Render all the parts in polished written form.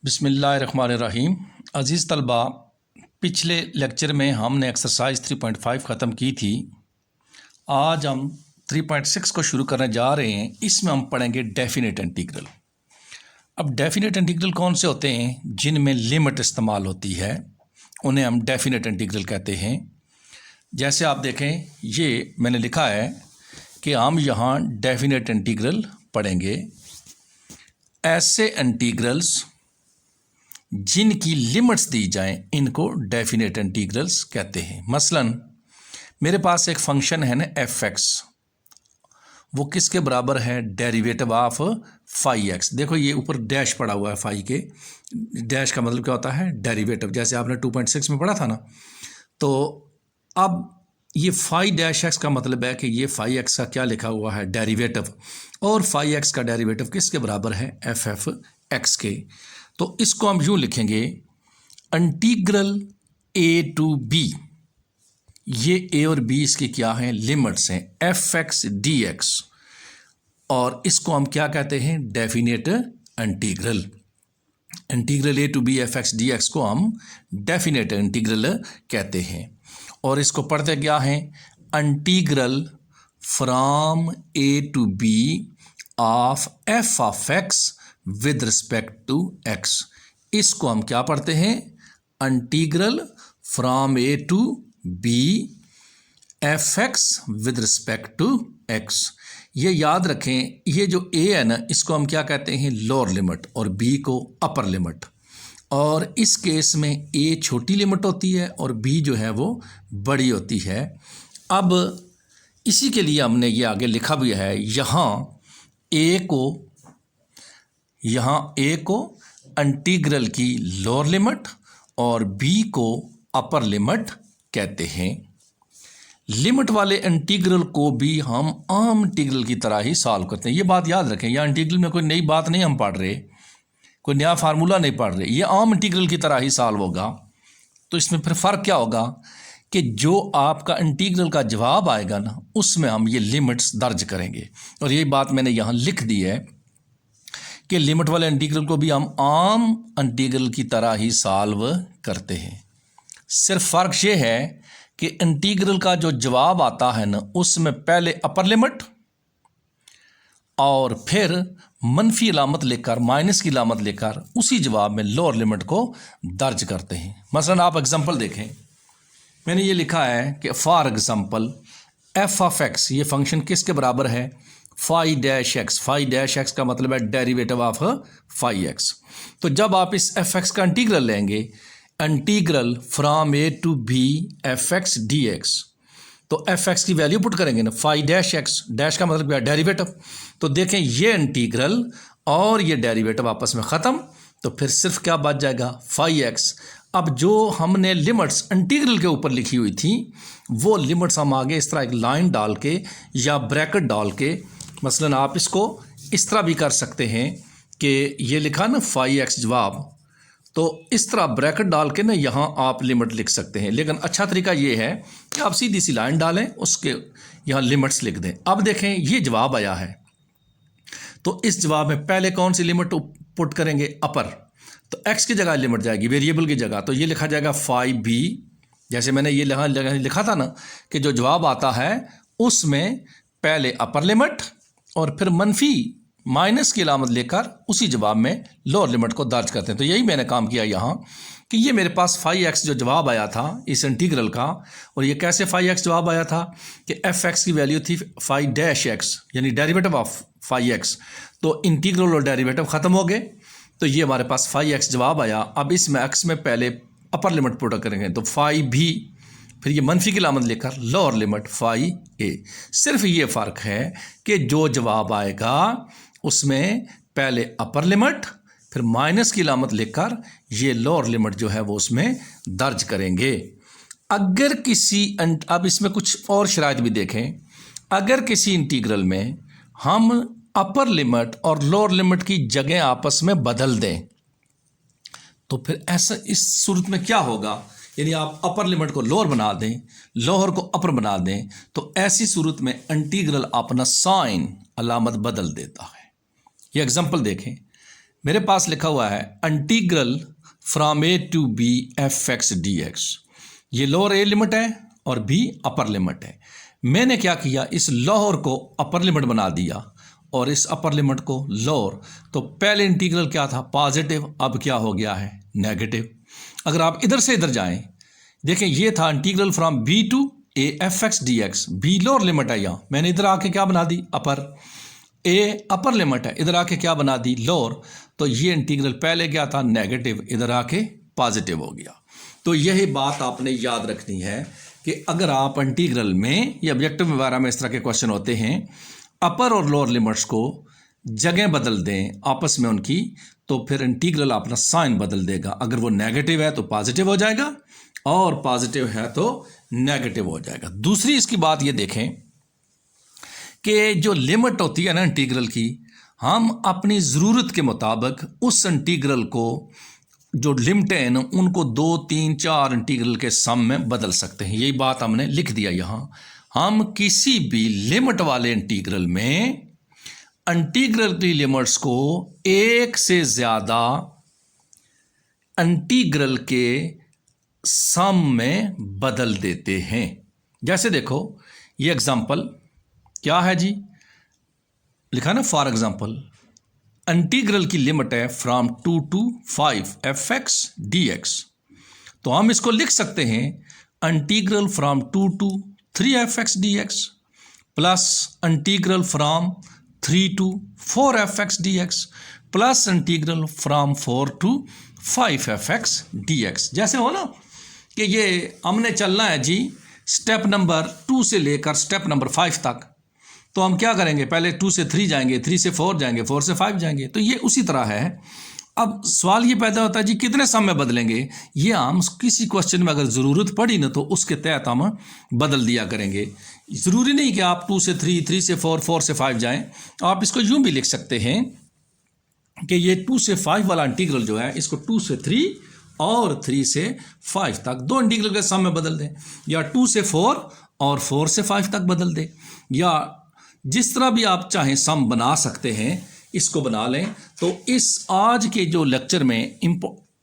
बिस्मिल्लाहिर्रहमानिर्रहीम। अज़ीज़ तलबा, पिछले लेक्चर में हमने एक्सरसाइज 3.5 ख़त्म की थी। आज हम 3.6 को शुरू करने जा रहे हैं। इसमें हम पढ़ेंगे डेफिनेट इंटीग्रल। अब डेफिनेट इंटीग्रल कौन से होते हैं? जिनमें लिमिट इस्तेमाल होती है उन्हें हम डेफिनेट इंटीग्रल कहते हैं। जैसे आप देखें, ये मैंने लिखा है कि हम यहाँ डेफिनेट इंटीग्रल पढ़ेंगे। ऐसे इंटीग्रल्स जिनकी लिमिट्स दी जाएं इनको डेफिनेट इंटीग्रल्स कहते हैं। मसलन मेरे पास एक फंक्शन है ना f(x), वो किसके बराबर है? Derivative of phi X. देखो ये ऊपर डैश पड़ा हुआ है फाई के। डैश का मतलब क्या होता है? डेरिवेटिव। जैसे आपने 2.6 में पढ़ा था ना। तो अब ये फाई डैश एक्स का मतलब है कि ये फाई एक्स का क्या लिखा हुआ है? डेरिवेटिव। और फाई एक्स का डेरिवेटिव किसके बराबर है? एफ एक्स के। तो इसको हम यूँ लिखेंगे, इंटीग्रल ए टू बी। ये ए और बी इसकी क्या हैं? लिमिट्स हैं, एफ एक्स डी एक्स। और इसको हम क्या कहते हैं? Definite integral. Integral A to B F X D X को हम डेफिनेट इंटीग्रल कहते हैं। और इसको पढ़ते क्या हैं? Integral from A to B of F of X with respect to X. इसको हम क्या पढ़ते हैं? Integral from A to B F X with respect to X. ये याद रखें, ये जो ए है ना, इसको हम क्या कहते हैं? लोअर लिमिट, और बी को अपर लिमिट। और इस केस में ए छोटी लिमिट होती है और बी जो है वो बड़ी होती है। अब इसी के लिए हमने ये आगे लिखा भी है, यहाँ ए को इंटीग्रल की लोअर लिमिट और बी को अपर लिमिट कहते हैं। लिमिट वाले इंटीग्रल को भी हम आम इंटीग्रल की तरह ही सॉल्व करते हैं। ये बात याद रखें, यहाँ इंटीग्रल में कोई नई बात नहीं हम पढ़ रहे, कोई नया फार्मूला नहीं पढ़ रहे, ये आम इंटीग्रल की तरह ही सॉल्व होगा। तो इसमें फिर फ़र्क क्या होगा कि जो आपका इंटीग्रल का जवाब आएगा ना, उसमें हम ये लिमिट्स दर्ज करेंगे। और यही बात मैंने यहाँ लिख दी है कि लिमिट वाले इंटीग्रल को भी हम आम इंटीग्रल की तरह ही सॉल्व करते हैं। सिर्फ फ़र्क ये है कि इंटीग्रल का जो जवाब आता है ना, उसमें पहले अपर लिमिट और फिर मनफी इलामत लेकर, माइनस की इलामत लेकर उसी जवाब में लोअर लिमिट को दर्ज करते हैं। मसलन आप एग्जांपल देखें, मैंने ये लिखा है कि for example F of X, ये फंक्शन किसके बराबर है? Phi dash X. Phi dash X का मतलब है डेरिवेटिव ऑफ फाई एक्स। तो जब आप इस एफ एक्स का इंटीग्रल लेंगे, integral from A to B F X D X, तो एफ एक्स की वैल्यू पुट करेंगे ना, फाई डैश एक्स। डैश का मतलब क्या? डेरिवेटिव। तो देखें, ये इंटीग्रल और ये डेरिवेटिव आपस में ख़त्म, तो फिर सिर्फ क्या बच जाएगा? Phi X. अब जो हमने लिमिट्स इंटीग्रल के ऊपर लिखी हुई थी, वो लिमिट्स हम आगे इस तरह एक लाइन डाल के या ब्रैकेट डाल के, मसलन आप इसको इस तरह भी कर सकते हैं कि ये लिखा ना फाई एक्स जवाब, तो इस तरह ब्रैकेट डाल के ना यहाँ आप लिमिट लिख सकते हैं। लेकिन अच्छा तरीका ये है कि आप सीधी सी लाइन डालें, उसके यहाँ लिमिट्स लिख दें। अब देखें, ये जवाब आया है, तो इस जवाब में पहले कौन सी लिमिट पुट करेंगे? अपर। तो एक्स की जगह लिमिट जाएगी, वेरिएबल की जगह, तो ये लिखा जाएगा फाई बी। जैसे मैंने ये लिखा था ना कि जो जवाब आता है उसमें पहले अपर लिमिट और फिर मनफी माइनस की अलामत लेकर उसी जवाब में लोअर लिमिट को दर्ज करते हैं। तो यही मैंने काम किया यहाँ कि ये मेरे पास फाई एक्स जो जवाब आया था इस इंटीग्रल का, और ये कैसे फाई एक्स जवाब आया था कि एफ एक्स की वैल्यू थी फाई डैश एक्स, यानी डेरिवेटिव ऑफ फाई एक्स। तो इंटीग्रल और डेरिवेटिव ख़त्म हो गए, तो ये हमारे पास फाई एक्स जवाब आया। अब इसमें एक्स में पहले अपर लिमिट पुट करेंगे, तो फाई भी, फिर ये मनफी की लामत लेकर लोअर लिमिट फाई ए। सिर्फ ये फ़र्क है कि जो जवाब आएगा उसमें पहले अपर लिमिट फिर माइनस की लामत लेकर ये लोअर लिमिट जो है वो उसमें दर्ज करेंगे। अगर किसी, अब इसमें कुछ और शराइत भी देखें, अगर किसी इंटीग्रल में हम अपर लिमिट और लोअर लिमिट की जगह आपस में बदल दें, तो फिर ऐसा इस सूरत में क्या होगा? यानी आप अपर लिमिट को लोअर बना दें, लोअर को अपर बना दें, तो ऐसी सूरत में इंटीग्रल अपना साइन अलामत बदल देता है। ये एग्जांपल देखें, मेरे पास लिखा हुआ है integral from A to B F X D X. Lower A ए लिमिट है और बी अपर लिमिट है। मैंने क्या किया, इस लोअर को अपर लिमिट बना दिया और इस अपर लिमिट को लोअर। तो पहले इंटीग्रल क्या था, पॉजिटिव, अब क्या हो गया है, नेगेटिव। अगर आप इधर से इधर जाएं, देखें ये था integral from B to A F X D X. B lower limit है, यहाँ मैंने इधर आके क्या बना दी, अपर। ए अपर लिमिट है, इधर आके क्या बना दी, लोअर। तो ये इंटीग्रल पहले क्या था, नेगेटिव, इधर आके पॉजिटिव हो गया। तो यही बात आपने याद रखनी है कि अगर आप इंटीग्रल में या ऑब्जेक्टिव वगैरह में इस तरह के क्वेश्चन होते हैं, अपर और लोअर लिमिट्स को जगह बदल दें आपस में उनकी, तो फिर इंटीग्रल अपना साइन बदल देगा। अगर वो नेगेटिव है तो पॉजिटिव हो जाएगा और पॉजिटिव है तो नेगेटिव हो जाएगा। दूसरी इसकी बात ये देखें कि जो लिमिट होती है ना इंटीग्रल की, हम अपनी ज़रूरत के मुताबिक उस इंटीग्रल को, जो लिमिट है ना, उनको 2, 3, 4 इंटीग्रल के सम में बदल सकते हैं। यही बात हमने लिख दिया यहाँ। हम किसी भी लिमिट वाले इंटीग्रल में इंटीग्रल की लिमिट्स को एक से ज़्यादा इंटीग्रल के सम में बदल देते हैं। जैसे देखो ये एग्जाम्पल क्या है जी, लिखा ना, फॉर एग्जाम्पल इंटीग्रल की लिमिट है from 2 to 5 F X D X. तो हम इसको लिख सकते हैं integral from 2 to 3 F X D x plus integral from 3 to 4 F X D x plus integral from 4 to 5 F X D x. जैसे हो ना कि ये हमने चलना है जी स्टेप नंबर 2 से लेकर स्टेप नंबर 5 तक, तो हम क्या करेंगे, पहले 2 से 3 जाएंगे, 3 से 4 जाएंगे, 4 से 5 जाएंगे। तो ये उसी तरह है। अब सवाल ये पैदा होता है जी कितने सम में बदलेंगे। ये हम किसी क्वेश्चन में अगर ज़रूरत पड़ी ना तो उसके तहत हम बदल दिया करेंगे। ज़रूरी नहीं कि आप 2 से 3, 3 से 4, 4 से 5 जाएं। आप इसको यूँ भी लिख सकते हैं कि ये 2 से 5 वाला इंटीग्रल जो है, इसको 2 से 3 और 3 से 5 तक दो इंटीग्रल के सम में बदल दें, या 2 से 4 और 4 से 5 तक बदल दें, या जिस तरह भी आप चाहें सम बना सकते हैं, इसको बना लें। तो इस आज के जो लेक्चर में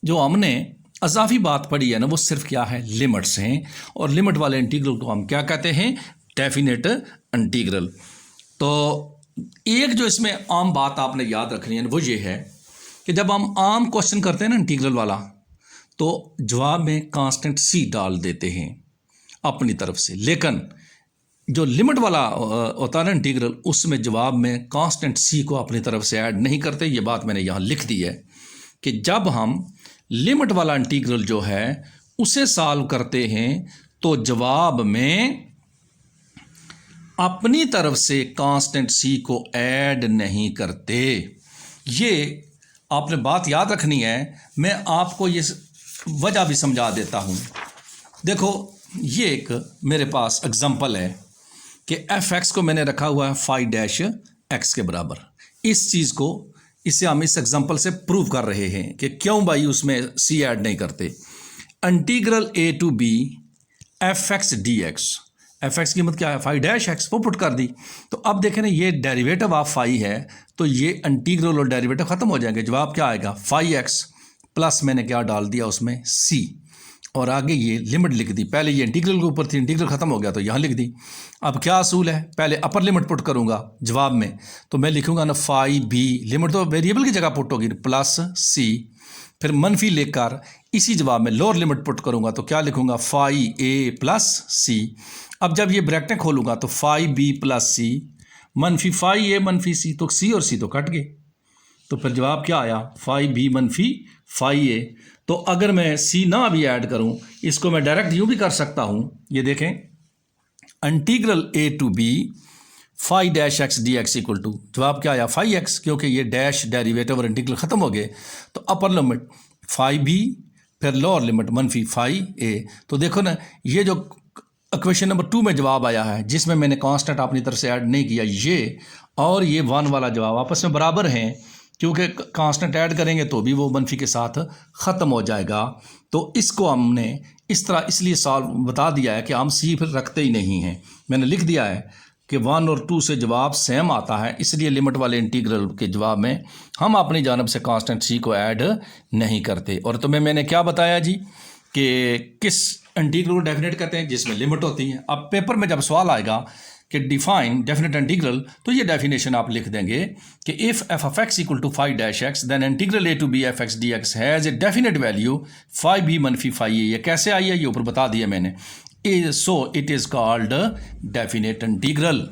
जो हमने अज़ाफ़ी बात पढ़ी है ना, वो सिर्फ क्या है, लिमिट्स हैं। और लिमिट वाले इंटीग्रल को हम क्या कहते हैं, डेफिनेट इंटीग्रल। तो एक जो इसमें आम बात आपने याद रखनी है वो ये है कि जब हम आम क्वेश्चन करते हैं ना इंटीग्रल वाला, तो जवाब में कांस्टेंट सी डाल देते हैं अपनी तरफ से, लेकिन जो लिमिट वाला होता है ना इंटीग्रल, उसमें जवाब में कांस्टेंट सी को अपनी तरफ से ऐड नहीं करते। ये बात मैंने यहाँ लिख दी है कि जब हम लिमिट वाला इंटीग्रल जो है उसे सॉल्व करते हैं तो जवाब में अपनी तरफ से कांस्टेंट सी को ऐड नहीं करते। ये आपने बात याद रखनी है। मैं आपको ये वजह भी समझा देता हूँ। देखो ये एक मेरे पास एग्जांपल है कि एफ एक्स को मैंने रखा हुआ है 5-x के बराबर। इस चीज़ को, इसे हम इस एग्जांपल से प्रूव कर रहे हैं कि क्यों भाई उसमें सी ऐड नहीं करते। Integral A to B F X D X, F X की कीमत क्या है, 5-x, वो पुट कर दी। तो अब देखें ना, ये डेरिवेटिव ऑफ 5 है, तो ये इंटीग्रल और डेरिवेटिव ख़त्म हो जाएंगे। जवाब क्या आएगा, 5x प्लस मैंने क्या डाल दिया उसमें c, और आगे ये लिमिट लिख दी। पहले ये इंटीग्रल के ऊपर थी, इंटीग्रल ख़त्म हो गया तो यहाँ लिख दी। अब क्या असूल है, पहले अपर लिमिट पुट करूँगा जवाब में, तो मैं लिखूँगा ना 5b, लिमिट तो वेरिएबल की जगह पुट होगी, प्लस c, फिर मनफी लेकर इसी जवाब में लोअर लिमिट पुट करूँगा तो क्या लिखूँगा 5a प्लस c। अब जब ये ब्रैकेटें खोलूँगा तो 5b प्लस c मनफी 5a मनफी c, तो c और c तो कट गए। तो फिर जवाब क्या आया, 5b मनफी 5a। तो अगर मैं c ना भी ऐड करूं, इसको मैं डायरेक्ट यूँ भी कर सकता हूं। ये देखें, integral a to b 5-x dx equal to, जवाब क्या आया 5x, क्योंकि ये डैश डेरिवेटिव और इंटीग्रल ख़त्म हो गए। तो अपर लिमिट 5b, फिर लोअर लिमिट मनफी 5a। तो देखो ना, ये जो इक्वेशन नंबर 2 में जवाब आया है, जिसमें मैंने कांस्टेंट अपनी तरफ से ऐड नहीं किया, ये और ये 1 वाला जवाब आपस में बराबर हैं, क्योंकि कांस्टेंट ऐड करेंगे तो भी वो मनफी के साथ ख़त्म हो जाएगा। तो इसको हमने इस तरह इसलिए सॉल्व बता दिया है कि हम सी फिर रखते ही नहीं हैं। मैंने लिख दिया है कि 1 और 2 से जवाब सेम आता है, इसलिए लिमिट वाले इंटीग्रल के जवाब में हम अपनी जानब से कांस्टेंट सी को ऐड नहीं करते। और तुम्हें मैंने क्या बताया जी कि किस इंटीग्रल को डेफिनेट करते हैं, जिसमें लिमिट होती है। अब पेपर में जब सवाल आएगा कि डिफाइन डेफिनेट इंटीग्रल, तो ये डेफिनेशन आप लिख देंगे कि if F of X equal to 5 dash X then integral A to B F X D X has a definite value 5b मनफी 5a। ये कैसे आई है, ये ऊपर बता दिया मैंने। So it is called definite integral.